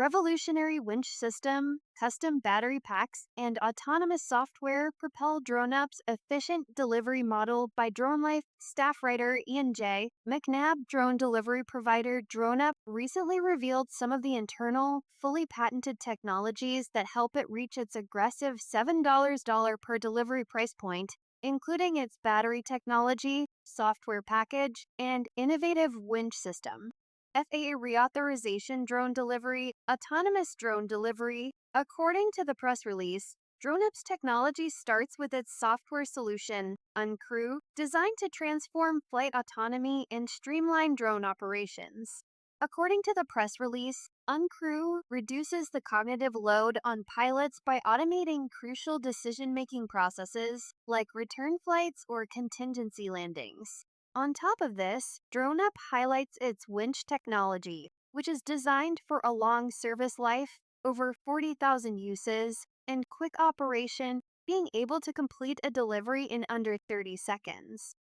revolutionary winch system, custom battery packs, and autonomous software propel DroneUp's efficient delivery model by DroneLife staff writer Ian J. McNab. Drone delivery provider DroneUp recently revealed some of the internal, fully patented technologies that help it reach its aggressive $7 per delivery price point, including its battery technology, software package, and innovative winch system. FAA Reauthorization drone delivery, autonomous drone delivery. According to the press release, DroneUp's technology starts with its software solution, Uncrew, designed to transform flight autonomy and streamline drone operations. According to the press release, Uncrew reduces the cognitive load on pilots by automating crucial decision-making processes like return flights or contingency landings. On top of this, DroneUp highlights its winch technology, which is designed for a long service life, over 40,000 uses, and quick operation, being able to complete a delivery in under 30 seconds.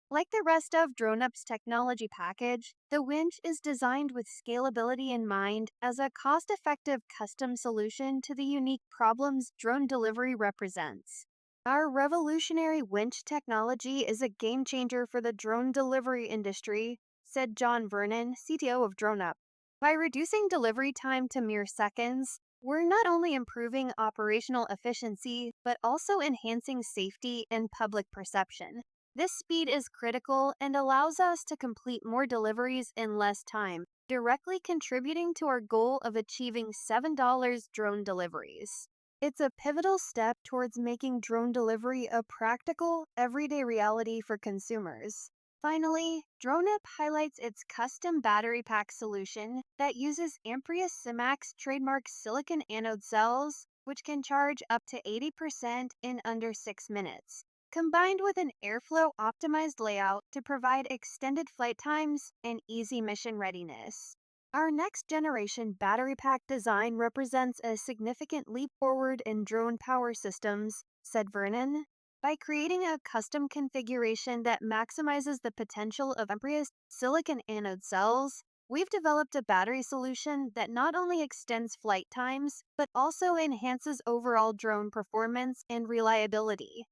Like the rest of DroneUp's technology package, the winch is designed with scalability in mind as a cost-effective custom solution to the unique problems drone delivery represents. Our revolutionary winch technology is a game changer for the drone delivery industry, said John Vernon, CTO of DroneUp. By reducing delivery time to mere seconds, we're not only improving operational efficiency, but also enhancing safety and public perception. This speed is critical and allows us to complete more deliveries in less time, directly contributing to our goal of achieving $7 drone deliveries. It's a pivotal step towards making drone delivery a practical, everyday reality for consumers. Finally, DroneUp highlights its custom battery pack solution that uses Amprius Simax trademark silicon anode cells, which can charge up to 80% in under 6 minutes, combined with an airflow optimized layout to provide extended flight times and easy mission readiness. Our next generation battery pack design represents a significant leap forward in drone power systems, said Vernon. By creating a custom configuration that maximizes the potential of Amprius silicon anode cells, we've developed a battery solution that not only extends flight times, but also enhances overall drone performance and reliability.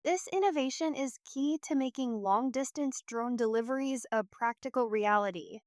This innovation is key to making long-distance drone deliveries a practical reality.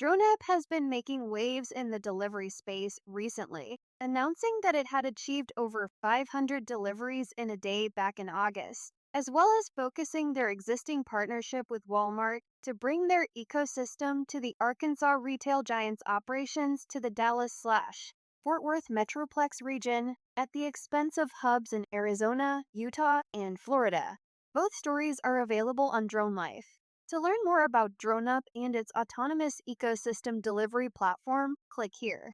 DroneUp has been making waves in the delivery space recently, announcing that it had achieved over 500 deliveries in a day back in August, as well as focusing their existing partnership with Walmart to bring their ecosystem to the Arkansas retail giant's operations to the Dallas/Fort Worth Metroplex region at the expense of hubs in Arizona, Utah, and Florida. Both stories are available on DroneLife. To learn more about DroneUp and its autonomous ecosystem delivery platform, click here.